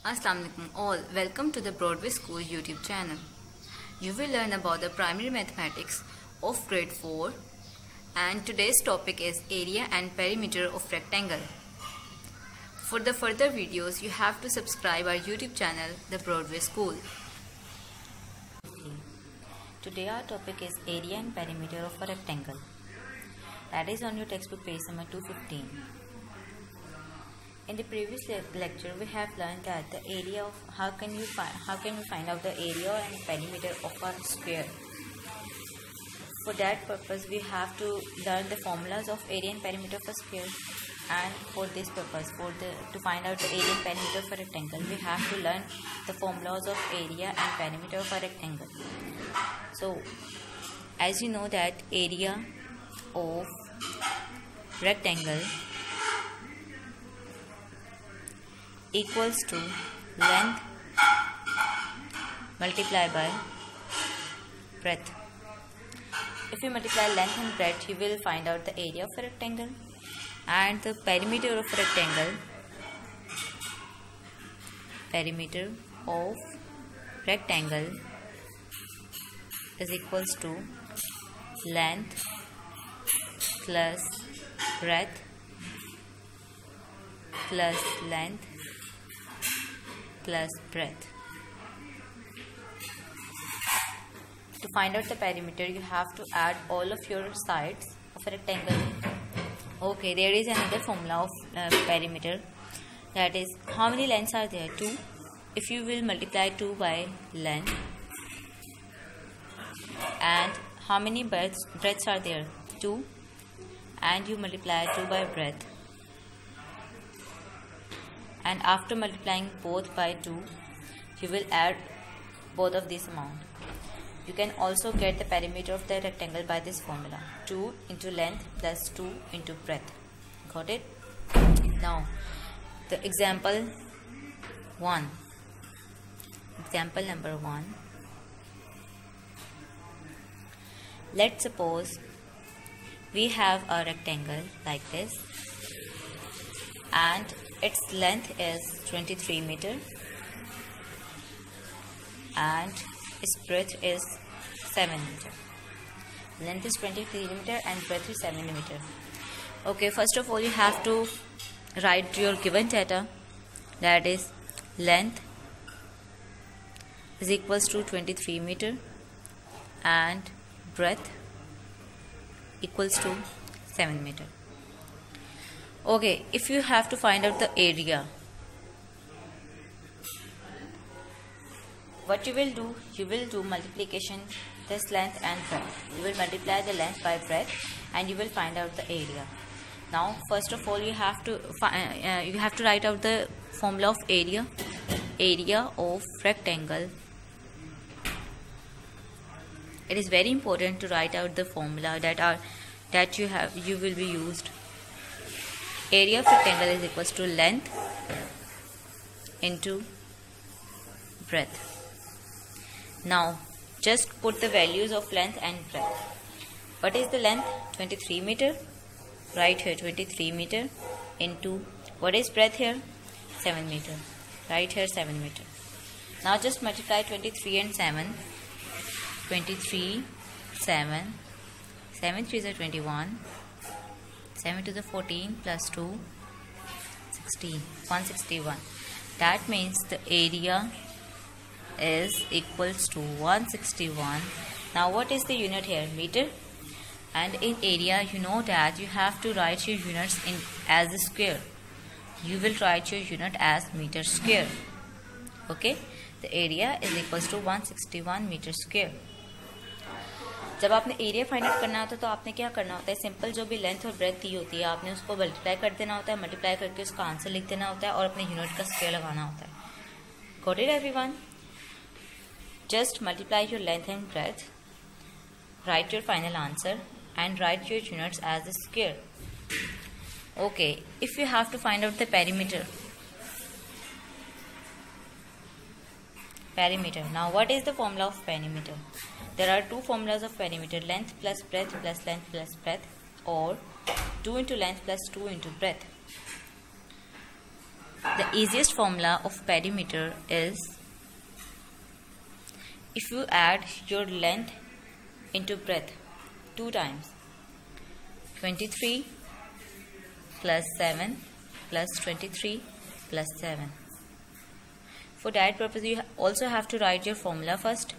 Assalamualaikum all, welcome to the Broadway School YouTube channel. You will learn about the primary mathematics of grade 4 and today's topic is area and perimeter of rectangle. For the further videos, you have to subscribe our YouTube channel, the Broadway School. Today our topic is area and perimeter of a rectangle. That is on your textbook page number 215. In the previous lecture, we have learned that the area of how can we find out the area and perimeter of a square. For that purpose, we have to learn the formulas of area and perimeter of a square. And for this purpose, to find out the area and perimeter of a rectangle, we have to learn the formulas of area and perimeter of a rectangle. So, as you know that area of rectangle equals to length multiplied by breadth. If you multiply length and breadth, you will find out the area of a rectangle, and the perimeter of a rectangle is equals to length plus breadth plus length plus breadth. To find out the perimeter, you have to add all of your sides of a rectangle. Okay, there is another formula of perimeter, that is how many lengths are there? 2. If you will multiply 2 by length, and how many breadths are there? 2, and you multiply 2 by breadth, and after multiplying both by 2, you will add both of this amount. You can also get the perimeter of the rectangle by this formula: 2 into length plus 2 into breadth. Got it? Now, the example 1. Example number 1. Let's suppose we have a rectangle like this, and its length is 23 meter and its breadth is 7 meter. Length is 23 meter and breadth is 7 meter. Okay, first of all you have to write your given data, that is length is equals to 23 meter and breadth equals to 7 meter. Okay, if you have to find out the area, what you will do multiplication this length and breadth. You will multiply the length by breadth and you will find out the area. Now, first of all, you have to write out the formula of area. Area of rectangle. It is very important to write out the formula that you will be used. Area of rectangle is equals to length into breadth. Now, just put the values of length and breadth. What is the length? 23 meter. Right here 23 meter into what is breadth here? 7 meter. Right here 7 meter. Now just multiply 23 and 7. 23, 7. 7 3s are 21. 7 to the 14 plus 2, 16, 161. That means the area is equals to 161. Now what is the unit here? Meter. And in area, you know that you have to write your units as a square. You will write your unit as meter square. Okay, the area is equals to 161 meter square. जब आपने area find out करना होता है तो आपने क्या करना होता है? सिंपल जो भी लेंथ और ब्रेथ दी होती है आपने उसको मल्टीप्लाई कर देना होता है, मल्टीप्लाई करके उसका आंसर लिख देना होता है और अपने यूनिट का स्क्वायर लगाना होता है. Got it everyone? Just multiply your length and breadth, write your final answer and write your units as a square. Okay, if you have to find out the perimeter. Now what is the formula of perimeter? There are two formulas of perimeter: length plus breadth plus length plus breadth, or 2 into length plus 2 into breadth. The easiest formula of perimeter is if you add your length into breadth 2 times. 23 plus 7 plus 23 plus 7. For that purpose you also have to write your formula first.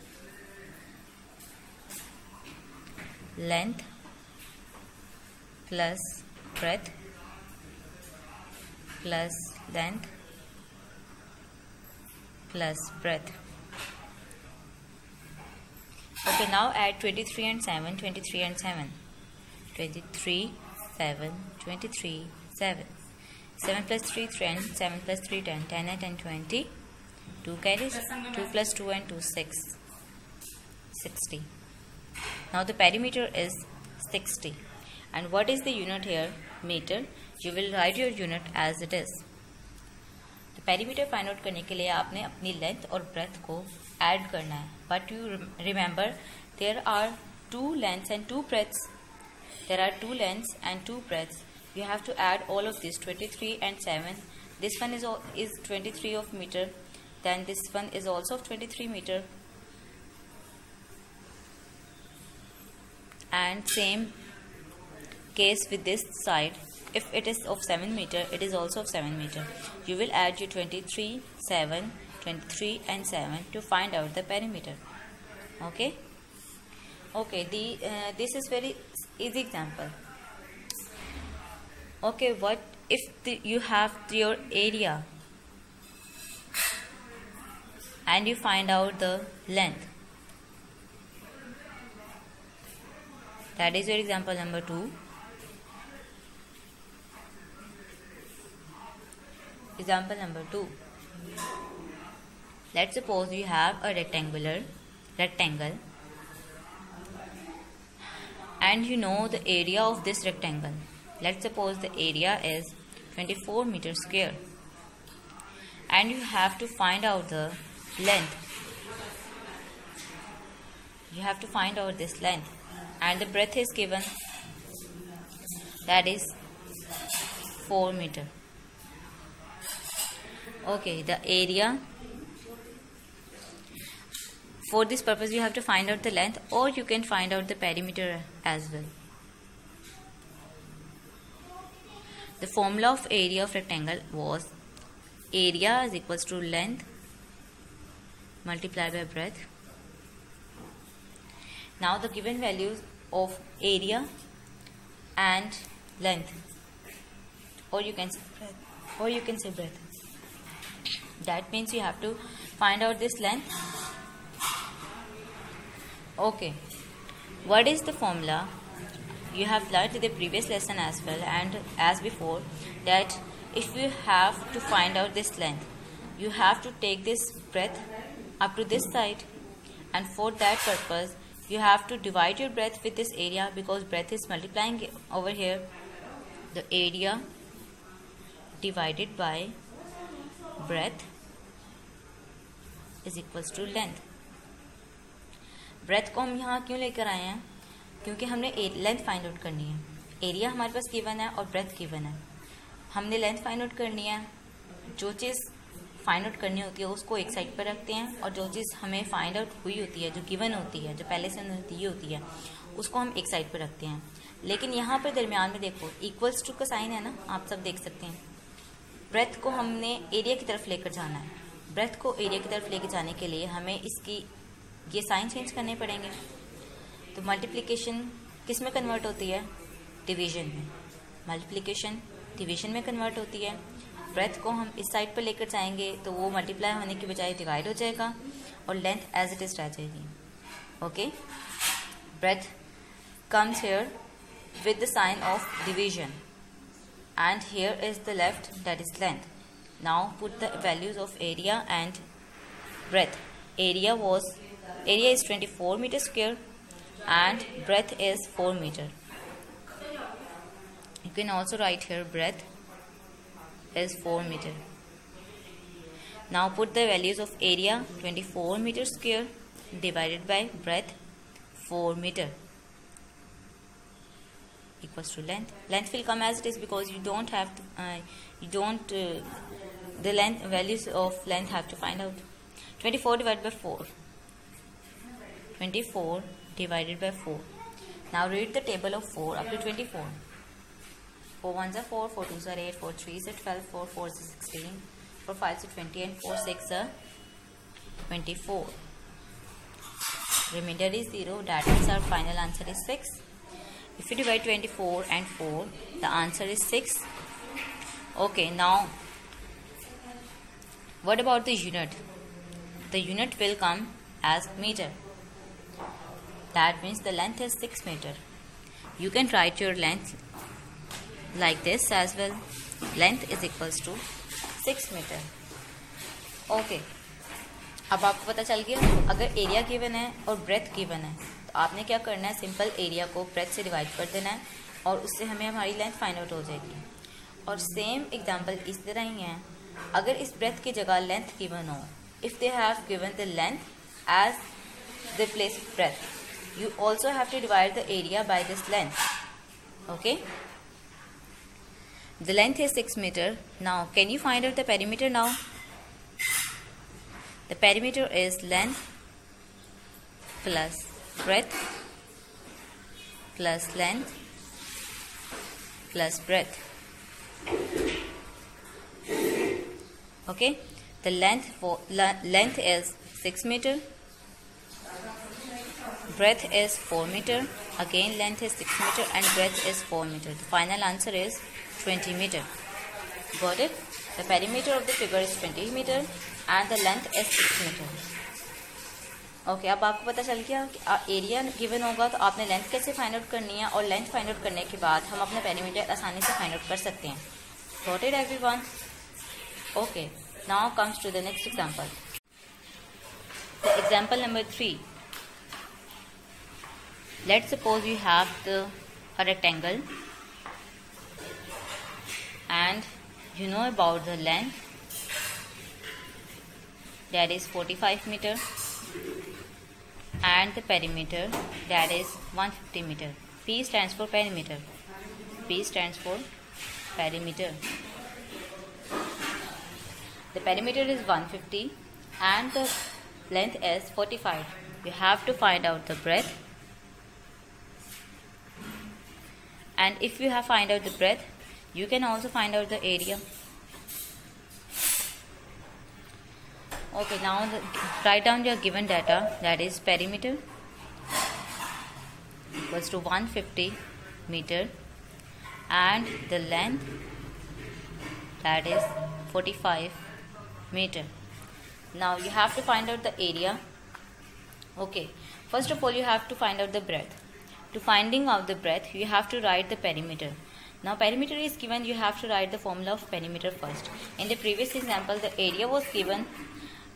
Length plus breadth plus length plus breadth. Okay, now add 23 and 7, 23 and 7. 23, 7, 23, 7. 7 plus 3, 10, 7 plus 3, 10, 10 and 10, 20. 2 carries, 2 plus 2 and 2, 6. 60. Now the perimeter is 60. And what is the unit here? Meter. You will write your unit as it is. The perimeter find out करने के लिए आपने अपनी length और breadth को add करना है. But you remember there are 2 lengths and 2 breadths. There are 2 lengths and 2 breadths. You have to add all of this, 23 and 7. This one is 23 of meter. Then this one is also of 23 meter. And same case with this side. If it is of 7 meter, it is also of 7 meter. You will add your 23, 7, 23 and 7 to find out the perimeter. Okay? Okay, this is very easy example. Okay, what if you have your area and you find out the length? That is your example number 2. Example number 2. Let's suppose you have a rectangle and you know the area of this rectangle. Let's suppose the area is 24 meters square and you have to find out the length. You have to find out this length and the breadth is given, that is 4 meter. Okay, the area. For this purpose you have to find out the length, or you can find out the perimeter as well. The formula of area of rectangle was area is equals to length multiplied by breadth. Now the given values of area and length, or you can say breadth. That means you have to find out this length. Okay, what is the formula? You have learned in the previous lesson as well and as before that if you have to find out this length, you have to take this breadth up to this side, and for that purpose you have to divide your breadth with this area because breadth is multiplying over here. The area divided by breadth is equals to length. Breadth को हम यहाँ क्यों लेकर आए हैं? क्योंकि हमने length find out करनी है. एरिया हमारे पास गिवन है और ब्रेथ गिवन है. हमने लेंथ फाइंड आउट करनी है. जो चीज़ फाइंड आउट करनी होती है उसको एक साइड पर रखते हैं और जो चीज़ हमें फाइंड आउट हुई होती है, जो गिवन होती है, जो पहले से दी होती है, उसको हम एक साइड पर रखते हैं. लेकिन यहाँ पर दरमियान में देखो इक्वल्स टू का साइन है ना, आप सब देख सकते हैं. ब्रेथ को हमने एरिया की तरफ लेकर जाना है. ब्रेथ को एरिया की तरफ लेकर जाने के लिए हमें इसकी ये साइन चेंज करने पड़ेंगे. तो मल्टीप्लिकेशन किस में कन्वर्ट होती है? डिवीजन में. मल्टीप्लिकेशन डिवीजन में कन्वर्ट होती है. ब्रेथ को हम इस साइड पर लेकर जाएंगे तो वो मल्टीप्लाई होने की बजाय डिवाइड हो जाएगा और लेंथ एज इट इज रह जाएगी. Okay, breadth comes here with the sign of division and here is the left, that is length. Now put the values of area and breadth. Area is 24 meter square and breadth is 4 meter. You can also write here breadth is 4 meter. Now put the values of area 24 meter square divided by breadth 4 meter equals to length. Length will come as it is because you don't have to, the length values of length have to find out. 24 divided by 4. 24 divided by 4. Now read the table of 4 up to 24. 4 ones are 4, 4 twos are 8, 4 threes are 12, 4 fours are 16, 4 fives are 20, and 4 six are 24. Remainder is 0. That means our final answer is 6. If you divide 24 and 4, the answer is 6. Okay, now what about the unit? The unit will come as meter. That means the length is 6 meter. You can write your length like this as well. Length is equals to 6 meter. Okay. अब आपको पता चल गया अगर area given है और breath given है तो आपने क्या करना है, सिंपल एरिया को ब्रेथ से डिवाइड कर देना है और उससे हमें हमारी लेंथ फाइंड आउट हो जाएगी. और सेम एग्जांपल इस तरह ही है. अगर इस ब्रेथ की जगह लेंथ गिवन हो, if they have given the length as the place of breadth, you also have to divide the area by this length. Okay, the length is 6 meter. Now can you find out the perimeter? Now the perimeter is length plus breadth plus length plus breadth. Okay, the length is 6 meter, breadth is 4 meter, again length is 6 meter and breadth is 4 meter. The final answer is 20 meter. Got it? The perimeter of the figure is 20 meter and the length is 6 meter. Okay, अब आपको पता चल गया कि area given होगा तो आपने length कैसे फाइंड आउट करनी है और लेंथ फाइंड आउट करने के बाद हम अपना पेरीमीटर आसानी से फाइंड आउट कर सकते हैं. Got it everyone? Okay, now comes to the next example. The example number 3. Let's suppose you have a rectangle and you know about the length, that is 45 meter, and the perimeter, that is 150 meter. P stands for perimeter. P stands for perimeter. The perimeter is 150 and the length is 45. You have to find out the breadth. And if you have find out the breadth, you can also find out the area. Okay, now write down your given data, that is perimeter equals to 150 meter and the length, that is 45 meter. Now you have to find out the area. Okay, first of all you have to find out the breadth. To finding out the breadth, you have to write the perimeter. Now perimeter is given, you have to write the formula of perimeter first. In the previous example, the area was given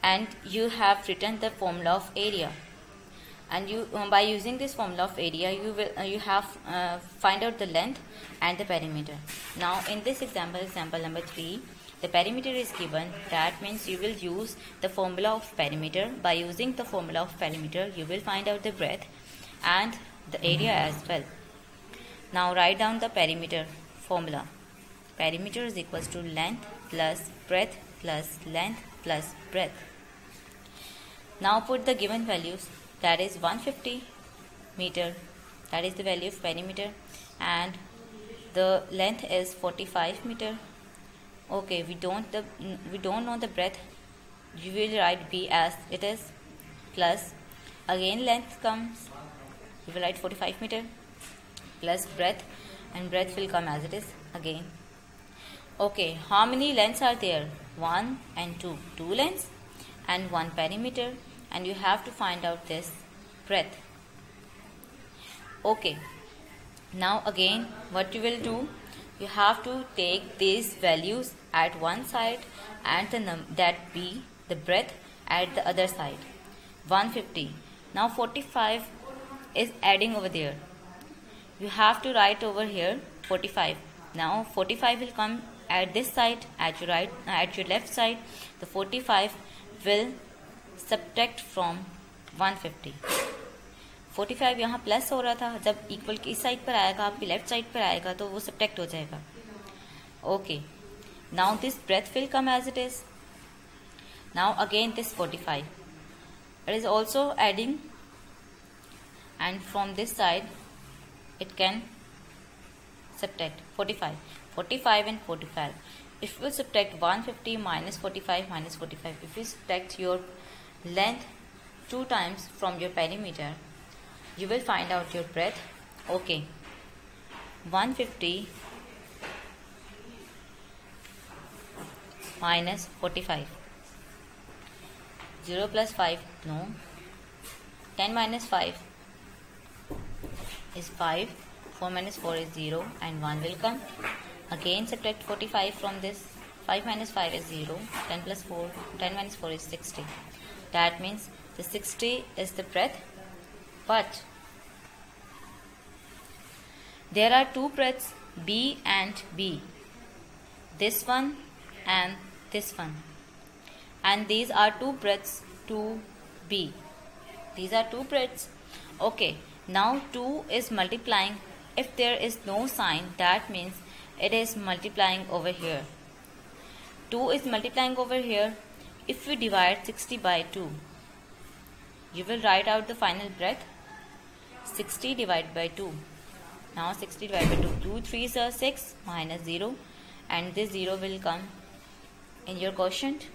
and you have written the formula of area. And you by using this formula of area, you have find out the length and the perimeter. Now in this example number 3, the perimeter is given. That means you will use the formula of perimeter. By using the formula of perimeter, you will find out the breadth and the area as well. Now write down the perimeter formula. Perimeter is equals to length plus breadth plus length plus breadth. Now put the given values, that is 150 meter, that is the value of perimeter, and the length is 45 meter. Okay, we don't know the breadth. You will write B as it is, plus again length comes, you will write 45 meter plus breadth, and breadth will come as it is again. Okay, how many lengths are there? 1 and 2. 2 lengths and 1 perimeter, and you have to find out this breadth. Okay, now again what you will do, you have to take these values at one side and that be the breadth at the other side. 150. Now 45 is adding over there. You have to write over here 45. Now 45 will come at this side, at your left side. The 45 will subtract from 150. 45 यहाँ plus हो रहा था, जब equal की इस side पर आएगा, आपकी लेफ्ट साइड पर आएगा तो वो सब्ट्रैक्ट हो जाएगा. Okay, Now this breadth will come as it is. Now again this 45. It is also adding, and from this side it can subtract 45. 45 and 45. If you subtract 150 minus 45 minus 45, if you subtract your length 2 times from your perimeter, you will find out your breadth. Okay, 150 minus 45. 0 plus 5, no. 10 minus 5 is 5. 4 minus 4 is 0 and 1 will come. Again subtract 45 from this. 5 minus 5 is 0. 10 plus 4, 10 minus 4 is 60. That means the 60 is the breadth. But there are 2 breadths, B and B. This one and this one. And these are 2 breadths 2B. These are 2 breadths. Okay, now 2 is multiplying. If there is no sign, that means it is multiplying over here. 2 is multiplying over here. If you divide 60 by 2, you will write out the final breadth. 60 divided by 2. Now 60 divided by 2. 2 3s are 6 minus 0, and this 0 will come in your quotient,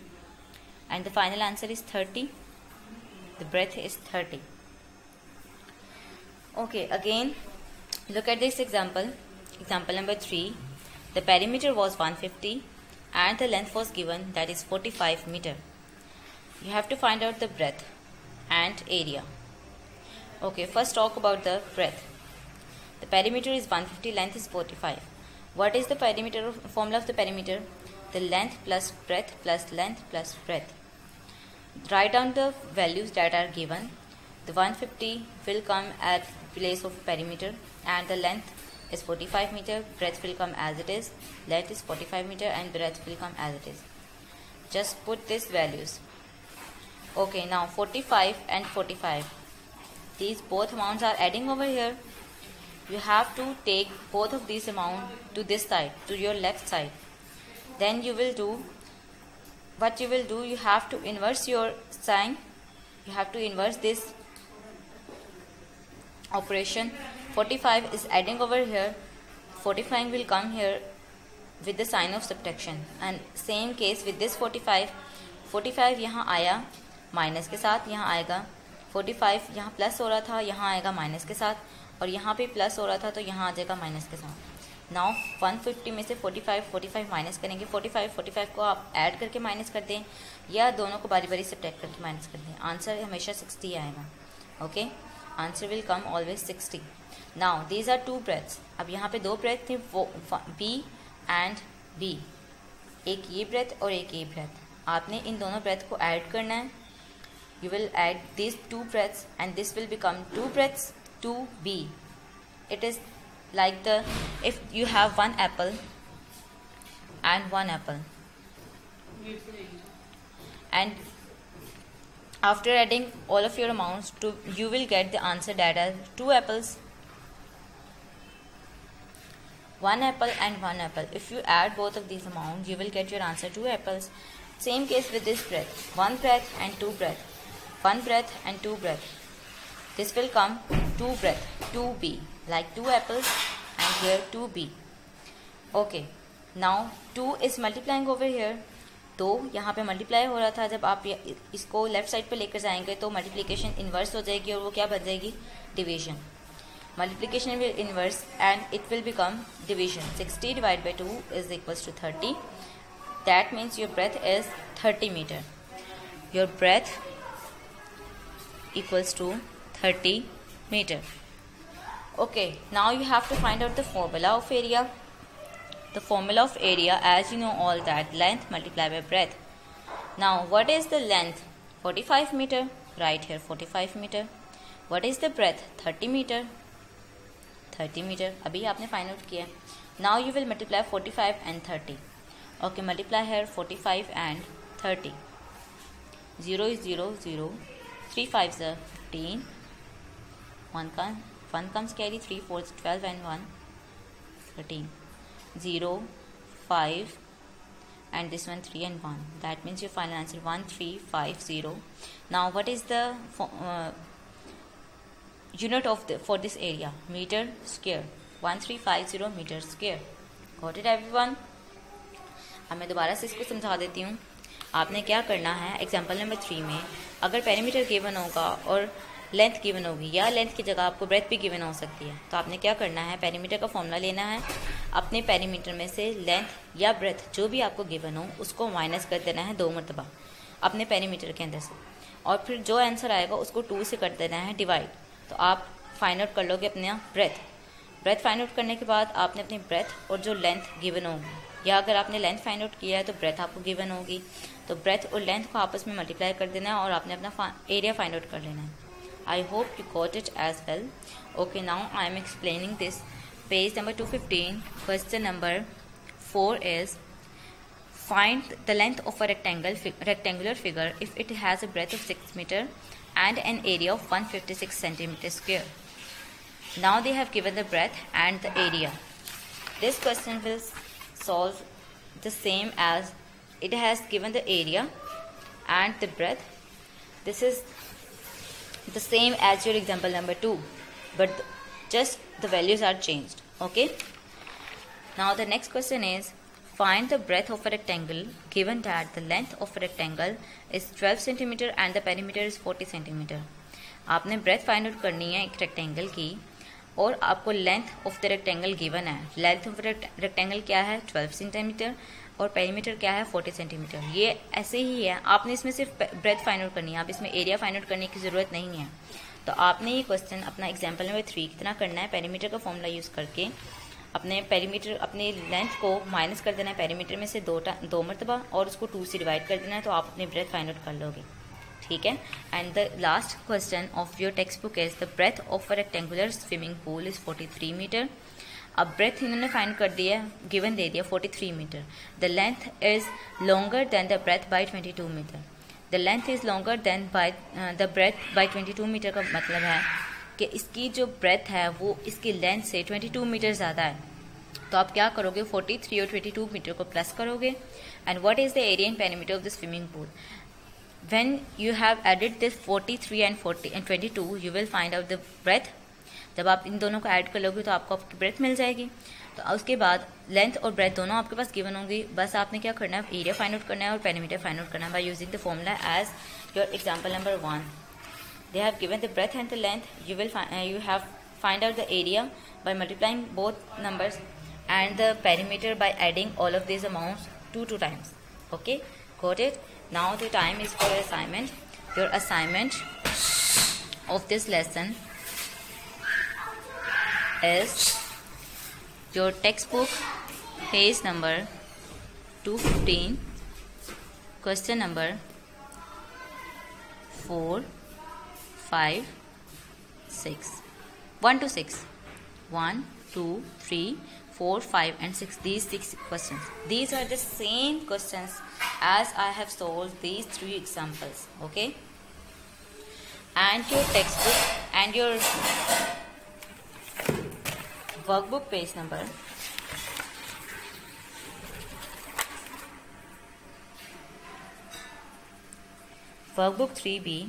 and the final answer is 30. The breadth is 30. Okay, again look at this example. Example number 3. The perimeter was 150 and the length was given, that is 45 meter. You have to find out the breadth and area. Okay, first talk about the breadth. The perimeter is 150, length is 45. What is the perimeter formula of the perimeter? The length plus breadth plus length plus breadth. Write down the values that are given. The 150 will come at place of perimeter, and the length is 45 meter. Breadth will come as it is. Length is 45 meter and breadth will come as it is. Just put these values. Okay, now 45 and 45. These both amounts are adding over here. You have to take both of these amounts to this side, to your left side. Then you will do what you will do. You have to inverse your sign. You have to inverse this operation. 45 is adding over here. 45 will come here with the sign of subtraction. And same case with this 45. 45 यहाँ आया minus के साथ, यहाँ आएगा 45 यहाँ plus हो रहा था, यहाँ आएगा माइनस के साथ, और यहाँ पे प्लस हो रहा था तो यहाँ आ जाएगा माइनस के साथ. नाउ 150 में से 45 माइनस करेंगे. 45 को आप ऐड करके माइनस कर दें या दोनों को बारी बारी सब्ट्रैक्ट करके माइनस कर दें. आंसर हमेशा 60 आएगा. Okay, answer will come always 60. Now these are 2 breadths. अब यहाँ पे 2 ब्रेथ थे, वो बी एंड बी. एक ये ब्रेथ और एक ये ब्रेथ. आपने इन दोनों ब्रेथ को ऐड करना है. You will add these 2 breaths and this will become 2 breaths 2B. It is like the, if you have 1 apple and 1 apple, and after adding all of your amounts to, you will get the answer that are 2 apples. 1 apple and 1 apple. If you add both of these amounts, you will get your answer 2 apples. Same case with this breath. 1 breath and 2 breath. 1 breath and 2 breath. This will come 2 breath 2B, like 2 apples, and here 2B. Okay, now 2 is multiplying over here. तो यहाँ पे multiply हो रहा था. जब आप इसको left side पे लेकर जाएंगे तो मल्टीप्लिकेशन इन्वर्स हो जाएगी और वो क्या बन जाएगी? Division. Multiplication will inverse and it will become division. 60 divided by 2 is equals to 30. That means your breadth is 30 meter. Your breadth equals to 30 meter. Okay, now you have to find out the formula of area. The formula of area, as you know all, that length multiplied by breadth. Now what is the length? 45 meter. Right here 45 meter. What is the breadth? 30 meter. 30 meter. अभी आपने find out किया. Now you will multiply 45 and 30. Okay, multiply here 45 and 30. 0 is 0, 0. 3 5s are 15. 1 comes carry. 3 4s 12 and 1 13. 0 5 and this one 3 and 1. That means your final answer 1350. Now what is the unit of for this area? Meter square. 1350 meter square. Got it everyone? अब मैं दोबारा से इसको समझा देती हूँ. आपने क्या करना है, एग्जाम्पल नंबर 3 में अगर पेरीमीटर गिवन होगा और लेंथ गिवन होगी, या लेंथ की जगह आपको ब्रेथ भी गिवन हो सकती है, तो आपने क्या करना है, पेरीमीटर का फॉर्मूला लेना है, अपने पेरीमीटर में से लेंथ या ब्रेथ जो भी आपको गिवन हो उसको माइनस कर देना है 2 मरतबा अपने पेरीमीटर के अंदर से, और फिर जो आंसर आएगा उसको 2 से कर देना है डिवाइड. तो आप फाइंड आउट कर लोगे अपना ब्रेथ फाइंड आउट करने के बाद आपने अपनी ब्रेथ और जो लेंथ गिवन होगी, या अगर आपने लेंथ फाइंड आउट किया है तो ब्रेथ आपको गिवन होगी, तो ब्रेथ और लेंथ को आपस में मल्टीप्लाई कर देना है और आपने अपना एरिया फाइंड आउट कर लेना है. I hope you got it as well. Okay, now I am explaining this. Page number 215, question number 4 is find the length of a rectangular figure if it has a breadth of 6 meter and an area of 156 centimeter square. Now they have given the breadth and the area. This question will solve the same as it has given the area and the breadth. This is the same as your example number 2, but just the values are changed. Okay, now the next question is find the breadth of a rectangle given that the length of a rectangle is 12 cm and the perimeter is 40 cm. आपने breadth find out करनी है एक rectangle की, और आपको length of the rectangle given है. Length of rectangle क्या है, 12 सेंटीमीटर, और पेरीमीटर क्या है, 40 सेंटीमीटर. ये ऐसे ही है, आपने इसमें सिर्फ ब्रेथ फाइंड आउट करनी है, आप इसमें एरिया फाइंड आउट करने की ज़रूरत नहीं है. तो आपने ये क्वेश्चन अपना एग्जाम्पल नंबर 3 कितना करना है, पेरीमीटर का फॉर्मूला यूज़ करके अपने पेरीमीटर अपने लेंथ को माइनस कर देना है पेरीमीटर में से 2 मरतबा, और उसको 2 से डिवाइड कर देना है, तो आप अपने ब्रेथ फाइंड आउट कर लोगे. ठीक है. And the last question of your textbook is the breadth of a rectangular swimming pool is 43 metre. अब ब्रेथ इन्होंने फाइंड कर दिया, गिवन दे दिया 43 मीटर. The length is longer than the breadth by 22 metre. The length is longer than by the breadth by 22 metre का मतलब है कि इसकी जो ब्रेथ है वो इसकी लेंथ से 22 मीटर ज़्यादा है. तो आप क्या करोगे, 43 और 22 मीटर को प्लस करोगे. And what is the area and perimeter of the swimming pool. When you have added this 43 and 40 and 22, you will find out the breadth. जब आप इन दोनों को ऐड कर लोगे तो आपको आपकी ब्रेथ मिल जाएगी. तो उसके बाद लेंथ और ब्रेथ दोनों आपके पास गिवन होंगी. बस आपने क्या करना है, एरिया फाइंड आउट करना है और पेरीमीटर फाइंड आउट करना है by using the formula as your example number 1. They have given the breadth and the length. You have find out the area by multiplying both numbers and the perimeter by adding all of these amounts 2 times. Okay, got it? Now the time is for assignment. Your assignment of this lesson is your textbook page number 215, question number 4, 5, 6, 1 to 6, 1, 2, 3, 4, 5 and 6. These 6 questions. These are the same questions as I have solved these 3 examples. Okay, and your textbook and your workbook page number 3B,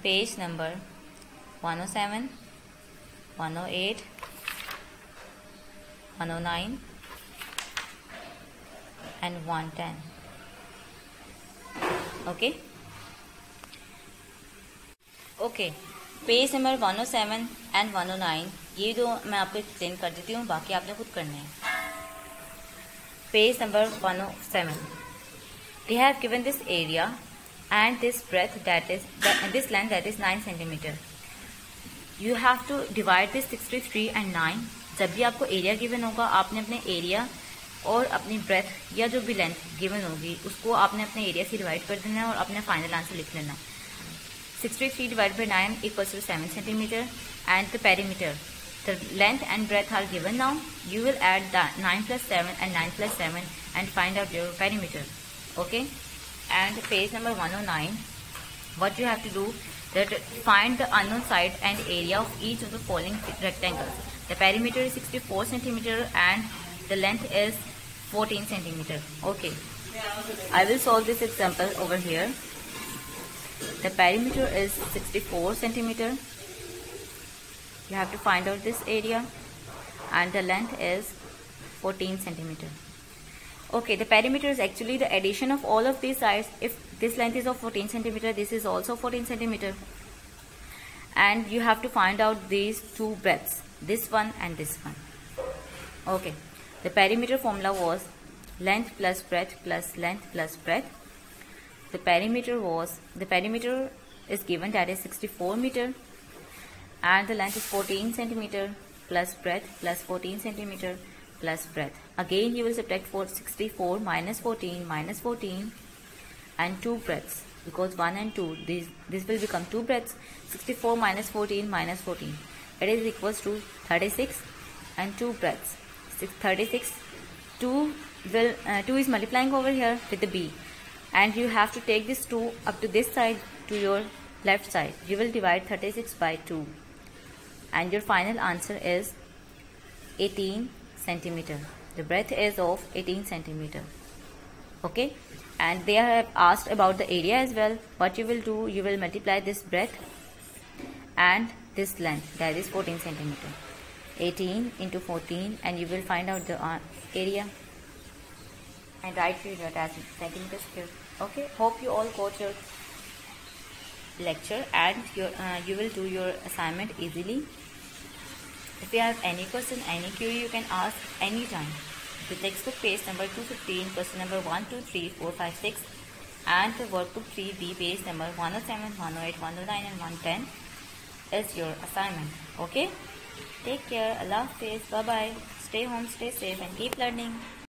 page number 107, 108, 109 and 110. Okay, page number 107 and 109 ये दो मैं आपको explain कर देती हूँ, बाकी आपने खुद करना है. Page number 107, they have given this area and this breadth that is this length that is 9 centimeter. You have to divide this 63 and 9. जब भी आपको एरिया गिवन होगा आपने अपने एरिया और अपनी ब्रेथ या जो भी लेंथ गिवन होगी उसको आपने अपने एरिया से डिवाइड कर देना है और अपना फाइनल आंसर लिख लेना. 63 divided by 9 equals to 7 centimeter and the perimeter. The length and breadth are given now. You will add that 9 plus 7 and 9 plus 7 and find out your perimeter. Okay? And page number 109, what you have to do, that find the unknown side and area of each of the following rectangles. The perimeter is 64 centimeter and the length is 14 centimeter. Okay, I will solve this example over here. The perimeter is 64 centimeter. You have to find out this area, and the length is 14 centimeter. Okay, the perimeter is actually the addition of all of these sides. If this length is of 14 centimeter, this is also 14 centimeter. And you have to find out these two breadths, this one and this one. Okay, the perimeter formula was length plus breadth plus length plus breadth. The perimeter is given, that is 64 meter, and the length is 14 centimeter plus breadth plus 14 centimeter plus breadth. Again you will subtract 64 minus 14 and 2 breadths, because 1 and 2, this will become 2 breadths. 64 minus 14 minus 14, it is equals to 36 and 2 breadths. 36, 2 is multiplying over here with the b, and you have to take this 2 up to this side, to your left side. You will divide 36 by 2, and your final answer is 18 centimeter. The breadth is of 18 centimeter. Okay, and they have asked about the area as well. What you will do, you will multiply this breadth and this length, that is 14 centimeter. 18 into 14, and you will find out the area and write your unit as centimeter square. Okay, hope you all got your lecture, and you will do your assignment easily. If you have any question, any query, you can ask anytime. The textbook page number 215, question number 1, 2, 3, 4, 5, 6, and the workbook 3B page number 107, 108, 109 and 110 is your assignment. Okay? Take care. Allah Hafiz. Bye bye. Stay home, stay safe, and keep learning.